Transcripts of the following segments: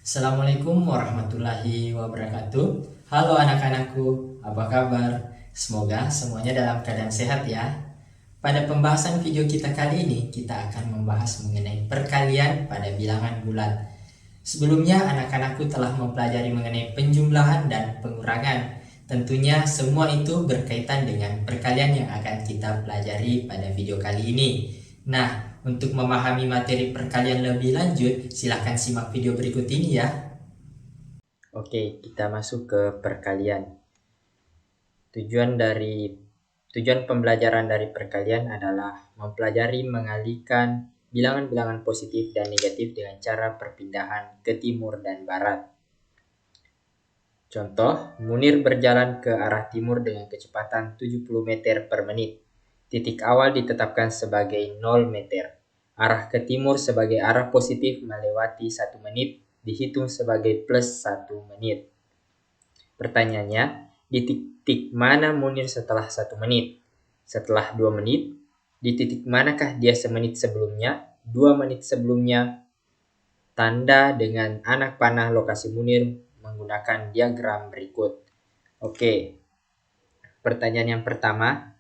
Assalamualaikum warahmatullahi wabarakatuh. Halo anak-anakku, apa kabar? Semoga semuanya dalam keadaan sehat ya. Pada pembahasan video kita kali ini, kita akan membahas mengenai perkalian pada bilangan bulat. Sebelumnya anak-anakku telah mempelajari mengenai penjumlahan dan pengurangan. Tentunya semua itu berkaitan dengan perkalian yang akan kita pelajari pada video kali ini. Nah, untuk memahami materi perkalian lebih lanjut, silahkan simak video berikut ini ya. Oke, kita masuk ke perkalian. Tujuan pembelajaran dari perkalian adalah mempelajari mengalihkan bilangan-bilangan positif dan negatif dengan cara perpindahan ke timur dan barat. Contoh, Munir berjalan ke arah timur dengan kecepatan 70 meter per menit. Titik awal ditetapkan sebagai 0 meter. Arah ke timur sebagai arah positif melewati 1 menit dihitung sebagai plus 1 menit. Pertanyaannya, di titik mana Munir setelah 1 menit? Setelah 2 menit, di titik manakah dia semenit sebelumnya? 2 menit sebelumnya, tanda dengan anak panah lokasi Munir menggunakan diagram berikut. Oke, pertanyaan yang pertama,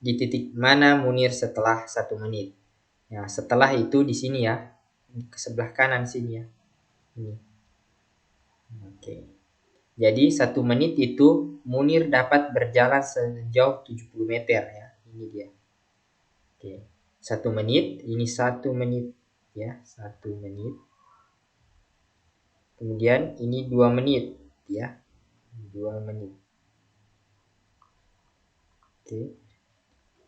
di titik mana Munir setelah 1 menit? Ya, setelah itu di sini ya, ke sebelah kanan sini ya. Ini. Oke. Jadi 1 menit itu Munir dapat berjalan sejauh 70 meter ya. Ini dia. Oke. 1 menit, ini 1 menit ya, 1 menit. Kemudian ini 2 menit ya. 2 menit. Oke.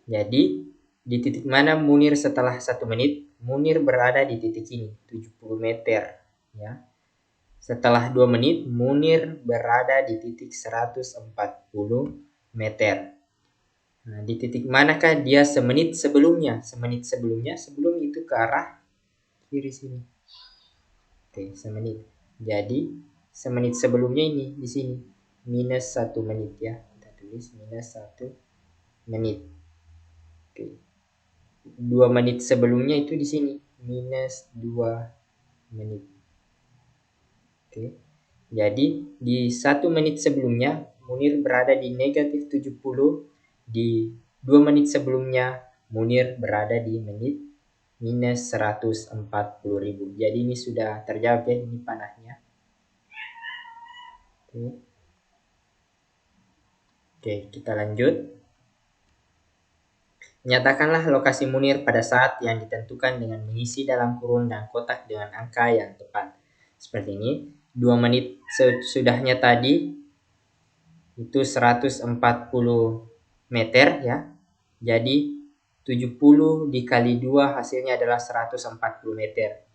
Jadi di titik mana Munir setelah 1 menit? Munir berada di titik ini, 70 meter ya. Setelah 2 menit, Munir berada di titik 140 meter. Nah, di titik manakah dia semenit sebelumnya? Semenit sebelumnya, sebelum itu ke arah kiri sini. Oke, semenit. Jadi, semenit sebelumnya ini di sini. Minus 1 menit ya. Kita tulis minus 1 menit. Oke. 2 menit sebelumnya itu di sini. Minus 2 menit. Oke. Jadi, di 1 menit sebelumnya, Munir berada di negatif 70. Di 2 menit sebelumnya, Munir berada di menit minus 140.000. Jadi ini sudah terjawab ya, ini panahnya. Oke, kita lanjut. Nyatakanlah lokasi Munir pada saat yang ditentukan dengan mengisi dalam kurung dan kotak dengan angka yang tepat. Seperti ini. 2 menit sesudahnya tadi itu 140 meter ya. Jadi 70 dikali 2 hasilnya adalah 140 meter.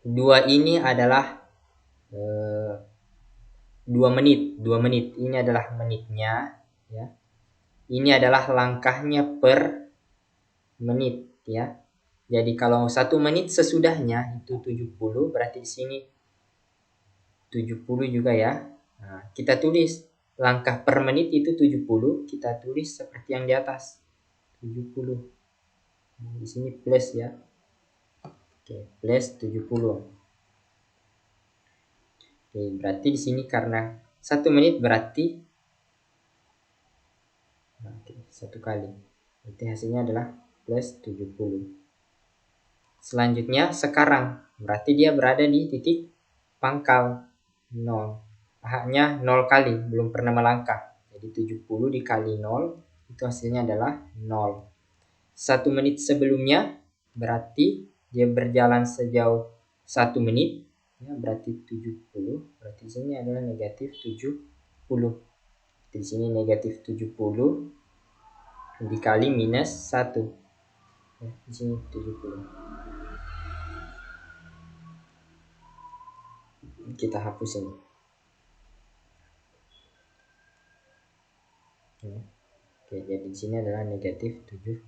2 ini adalah 2 menit. 2 menit ini adalah menitnya ya. Ini adalah langkahnya per menit ya. Jadi kalau 1 menit sesudahnya itu 70, berarti di sini 70 juga ya. Nah, kita tulis langkah per menit itu 70, kita tulis seperti yang di atas. 70. Nah, di sini plus ya. Oke, plus 70. Oke, berarti di sini karena 1 menit berarti oke, 1 kali. Berarti hasilnya adalah plus 70. Selanjutnya sekarang, berarti dia berada di titik pangkal 0. Hanya 0 kali, belum pernah melangkah. Jadi 70 dikali 0, itu hasilnya adalah 0. 1 menit sebelumnya, berarti dia berjalan sejauh 1 menit. Ya, berarti 70, berarti di sini adalah negatif 70. Di sini negatif 70 dikali minus 1. Ya, di sini 70. Kita hapus ini. Ya. Oke, jadi di sini adalah negatif 70.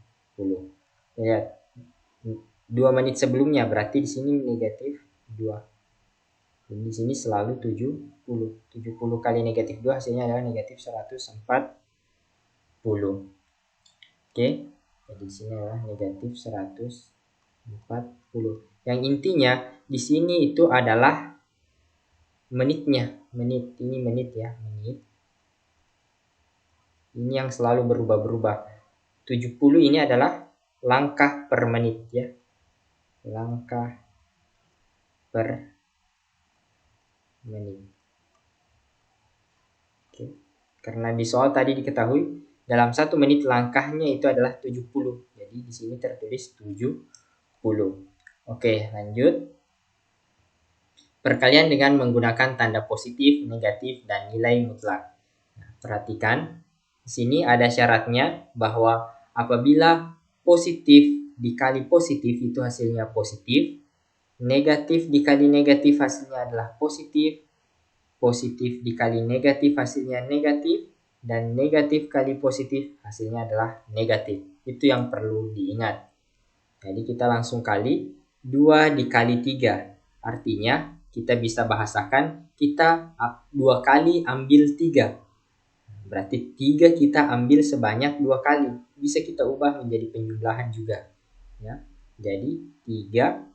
Lihat, 2 menit sebelumnya berarti di sini negatif 2. Dan di sini selalu 70. 70 kali negatif 2 hasilnya adalah negatif 140. Oke, jadi di sini adalah negatif 140. Yang intinya di sini itu adalah menitnya. Menit, ini menit ya, menit. Ini yang selalu berubah-berubah. 70 ini adalah langkah per menit ya. Langkah per menit. Oke. Karena di soal tadi diketahui dalam 1 menit langkahnya itu adalah 70. Jadi di sini tertulis 70. Oke, lanjut. Perkalian dengan menggunakan tanda positif, negatif, dan nilai mutlak. Nah, perhatikan, di sini ada syaratnya bahwa apabila positif dikali positif itu hasilnya positif, negatif dikali negatif hasilnya adalah positif, positif dikali negatif hasilnya negatif, dan negatif kali positif hasilnya adalah negatif. Itu yang perlu diingat. Jadi kita langsung kali 2 dikali 3. Artinya kita bisa bahasakan kita 2 kali ambil 3. Berarti 3 kita ambil sebanyak 2 kali. Bisa kita ubah menjadi penjumlahan juga. Ya. Jadi 3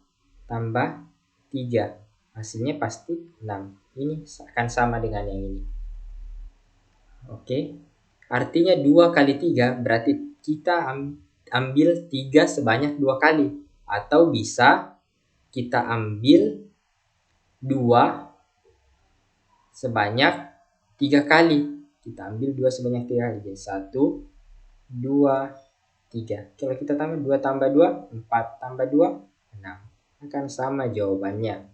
tambah 3. Hasilnya pasti 6. Ini akan sama dengan yang ini. Oke. Artinya 2 kali 3 berarti kita ambil 3 sebanyak 2 kali. Atau bisa kita ambil 2 sebanyak 3 kali. Kita ambil 2 sebanyak 3 kali. Jadi 1, 2, 3. Kalau kita tambah 2 tambah 2, 4 tambah 2, 6. Akan sama jawabannya.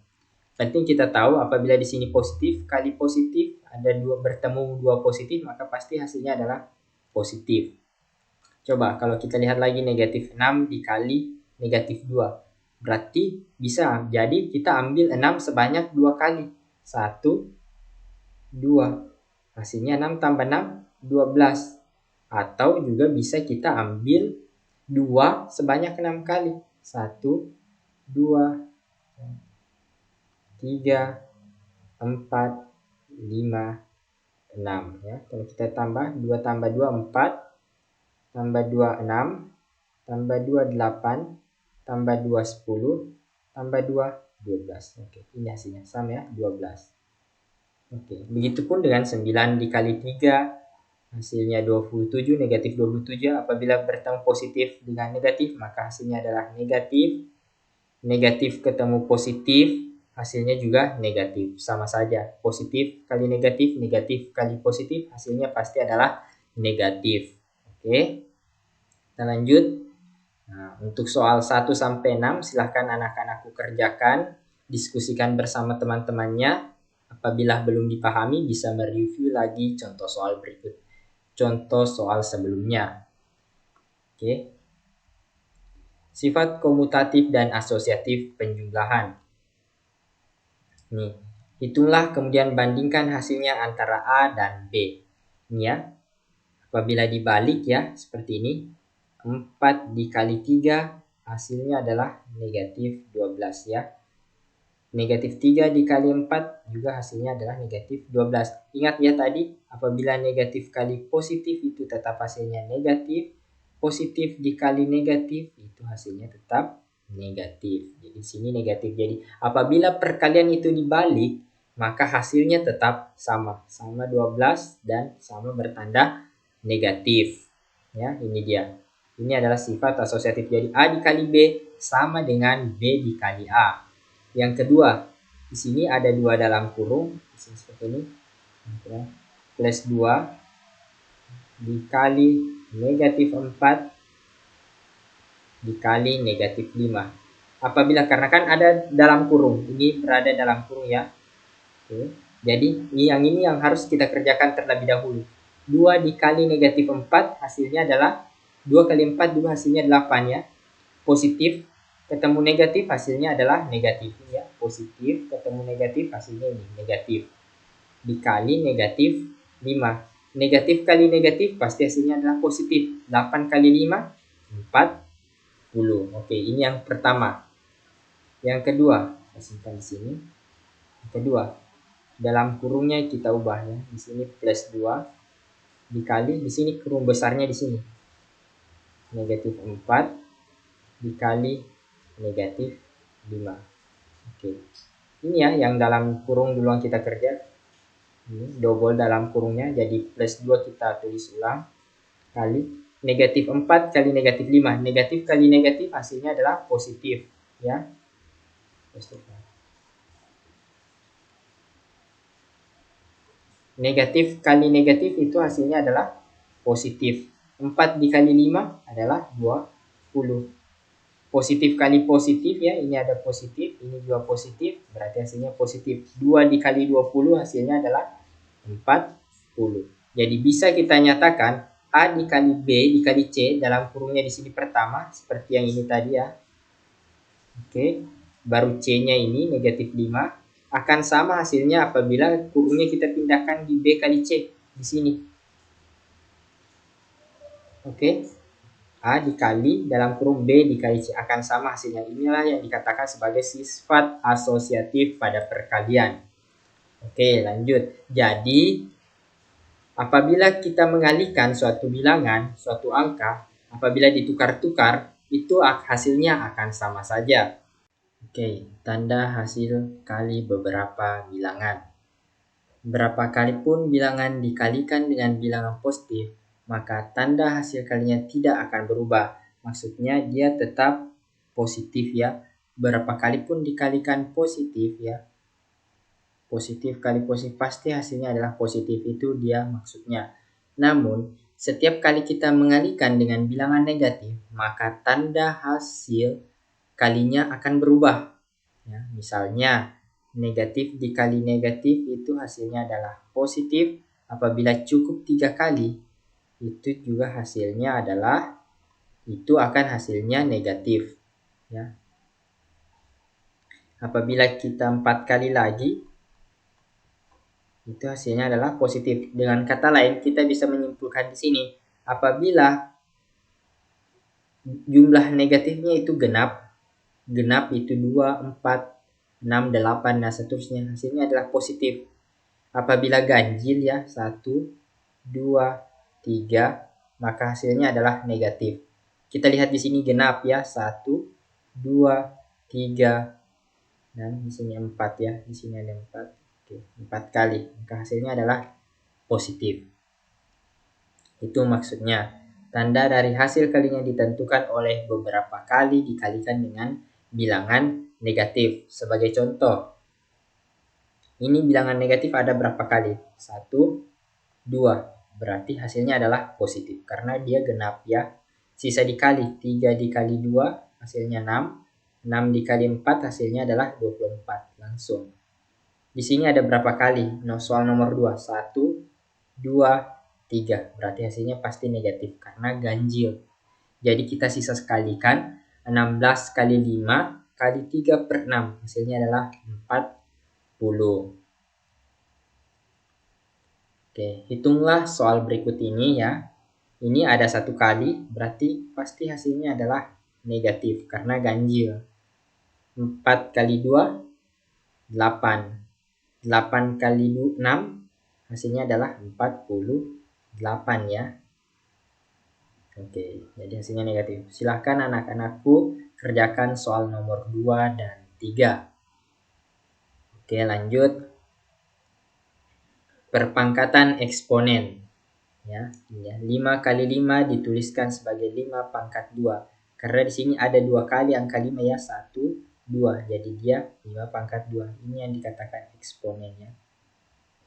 Penting kita tahu apabila di sini positif kali positif, ada bertemu 2 positif, maka pasti hasilnya adalah positif. Coba kalau kita lihat lagi negatif 6 dikali negatif 2. Berarti bisa jadi kita ambil 6 sebanyak 2 kali. 1, 2. Hasilnya 6 tambah 6, 12. Atau juga bisa kita ambil 2 sebanyak 6 kali. 1, 2, 3, 4, 5, 6. Ya. Kalau kita tambah 2 tambah 2, 4. Tambah 2, 6. Tambah 2, 8. Tambah 2, 10. Tambah 2, 12. Oke, ini hasilnya sama ya, 12. Oke, begitupun dengan 9 dikali 3. Hasilnya 27, negatif 27. Apabila bertemu positif dengan negatif, maka hasilnya adalah negatif. Negatif ketemu positif, hasilnya juga negatif. Sama saja, positif kali negatif, negatif kali positif, hasilnya pasti adalah negatif. Oke, kita lanjut. Nah, untuk soal 1 sampai 6 silahkan anak-anakku kerjakan, diskusikan bersama teman-temannya. Apabila belum dipahami bisa mereview lagi contoh soal berikut. Contoh soal sebelumnya. Oke. Sifat komutatif dan asosiatif penjumlahan. Nih, hitunglah kemudian bandingkan hasilnya antara A dan B. Ini ya. Apabila dibalik ya, seperti ini. 4 dikali 3 hasilnya adalah negatif 12 ya. Negatif 3 dikali 4 juga hasilnya adalah negatif 12. Ingat ya tadi, apabila negatif kali positif itu tetap hasilnya negatif. Positif dikali negatif itu hasilnya tetap negatif. Jadi di sini negatif. Jadi apabila perkalian itu dibalik, maka hasilnya tetap sama. Sama 12 dan sama bertanda negatif. Ya, ini dia. Ini adalah sifat asosiatif. Jadi A dikali B sama dengan B dikali A. Yang kedua, di sini ada 2 dalam kurung. Di sini seperti ini. Plus 2 dikali negatif 4 dikali negatif 5. Apabila karena kan ada dalam kurung. Ini berada dalam kurung ya. Oke. Jadi yang ini yang harus kita kerjakan terlebih dahulu. 2 dikali negatif 4 hasilnya adalah 2 kali 4 dulu hasilnya 8 ya. Positif ketemu negatif hasilnya adalah negatif ya. Positif ketemu negatif hasilnya ini negatif. Dikali negatif 5. Negatif kali negatif pasti hasilnya adalah positif. 8 kali 5 40. Oke, ini yang pertama. Yang kedua, saya simpan di sini. Yang kedua, dalam kurungnya kita ubah ya. Di sini plus 2 dikali di sini kurung besarnya di sini. Negatif 4 dikali negatif 5. Oke. Ini ya yang dalam kurung duluan kita kerja. Ini double dalam kurungnya, jadi plus 2 kita tulis ulang. Kali negatif 4 kali negatif 5. Negatif kali negatif hasilnya adalah positif. Ya. Positif. Negatif kali negatif itu hasilnya adalah positif. 4 dikali 5 adalah 20. Positif kali positif ya, ini ada positif, ini juga positif, berarti hasilnya positif. 2 dikali 20 hasilnya adalah 40. Jadi bisa kita nyatakan A dikali B dikali C dalam kurungnya di sini pertama, seperti yang ini tadi ya. Oke, baru C-nya ini negatif 5. Akan sama hasilnya apabila kurungnya kita pindahkan di B kali C di sini. Oke, A dikali dalam kurung B dikali C akan sama hasilnya. Inilah yang dikatakan sebagai sifat asosiatif pada perkalian. Oke, lanjut. Jadi, apabila kita mengalihkan suatu bilangan, suatu angka, apabila ditukar-tukar, itu hasilnya akan sama saja. Oke, tanda hasil kali beberapa bilangan. Berapa kali pun bilangan dikalikan dengan bilangan positif, maka tanda hasil kalinya tidak akan berubah. Maksudnya dia tetap positif ya. Berapa kali pun dikalikan positif ya. Positif kali positif pasti hasilnya adalah positif, itu dia maksudnya. Namun, setiap kali kita mengalihkan dengan bilangan negatif, maka tanda hasil kalinya akan berubah. Ya, misalnya negatif dikali negatif itu hasilnya adalah positif. Apabila cukup 3 kali, itu juga hasilnya adalah, itu akan hasilnya negatif. Ya. Apabila kita 4 kali lagi, itu hasilnya adalah positif. Dengan kata lain, kita bisa menyimpulkan di sini, apabila jumlah negatifnya itu genap itu 2, 4, 6, 8, dan seterusnya, hasilnya adalah positif. Apabila ganjil ya, 1, 2, 3, maka hasilnya adalah negatif. Kita lihat di sini genap ya, 1, 2, 3, dan di sini 4 ya, di sini ada 4. Oke, 4 kali, maka hasilnya adalah positif. Itu maksudnya. Tanda dari hasil kalinya ditentukan oleh beberapa kali dikalikan dengan bilangan negatif. Sebagai contoh, ini bilangan negatif ada berapa kali? 1, 2. Berarti hasilnya adalah positif karena dia genap ya. Sisa dikali, 3 dikali 2 hasilnya 6. 6 dikali 4 hasilnya adalah 24. Langsung. Di sini ada berapa kali? Soal nomor 2. 1, 2, 3. Berarti hasilnya pasti negatif karena ganjil. Jadi kita sisa sekalikan, 16 kali 5 kali 3 per 6. Hasilnya adalah 40. Oke, hitunglah soal berikut ini ya. Ini ada 1 kali, berarti pasti hasilnya adalah negatif karena ganjil. 4 kali 2, 8. 8 kali 6, hasilnya adalah 48 ya. Oke, jadi hasilnya negatif. Silahkan anak-anakku kerjakan soal nomor 2 dan 3. Oke, lanjut. Perpangkatan eksponen. Ya, 5 kali 5 dituliskan sebagai 5 pangkat 2. Karena di sini ada 2 kali angka 5 ya, 1, 2. Jadi dia 5 pangkat 2. Ini yang dikatakan eksponen ya.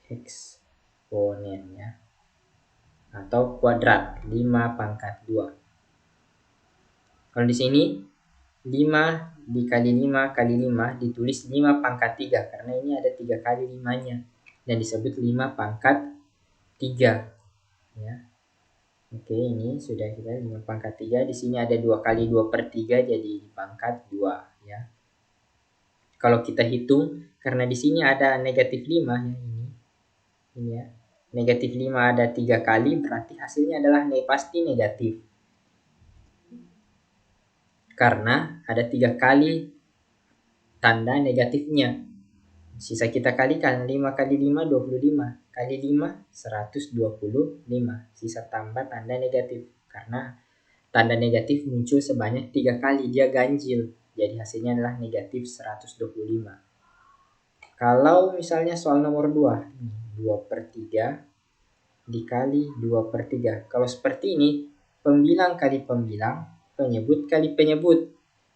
Eksponen ya. Atau kuadrat, 5 pangkat 2. Kalau di sini 5 dikali 5 kali 5 ditulis 5 pangkat 3 karena ini ada 3 kali 5-nya dan disebut 5 pangkat 3 ya. Oke, ini sudah kita 5 pangkat 3. Di sini ada 2 kali 2 per 3 jadi pangkat 2 ya. Kalau kita hitung karena di sini ada negatif 5 ya, ini ya. Negatif 5 ada 3 kali berarti hasilnya adalah pasti negatif. Karena ada 3 kali tanda negatifnya. Sisa kita kalikan, 5 kali 5, 25. Kali 5, 125. Sisa tambah tanda negatif. Karena tanda negatif muncul sebanyak 3 kali, dia ganjil. Jadi hasilnya adalah negatif 125. Kalau misalnya soal nomor 2, 2/3 dikali 2/3. Kalau seperti ini, pembilang kali pembilang, penyebut kali penyebut.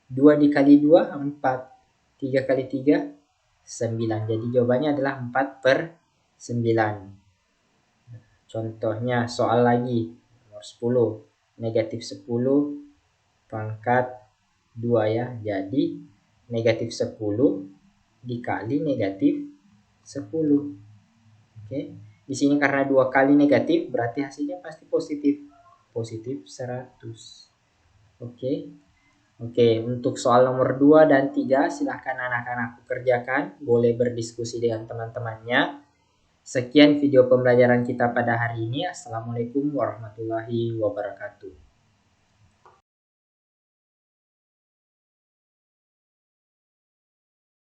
2 dikali 2, 4. 3 kali 3, 9. Jadi jawabannya adalah 4/9. Contohnya soal lagi, nomor 10. Negatif 10 pangkat 2 ya. Jadi negatif 10 dikali negatif 10. Oke. Di sini karena 2 kali negatif berarti hasilnya pasti positif. Positif 100. Oke. Oke, untuk soal nomor 2 dan 3 silahkan anak-anakku kerjakan. Boleh berdiskusi dengan teman-temannya. Sekian video pembelajaran kita pada hari ini. Assalamualaikum warahmatullahi wabarakatuh.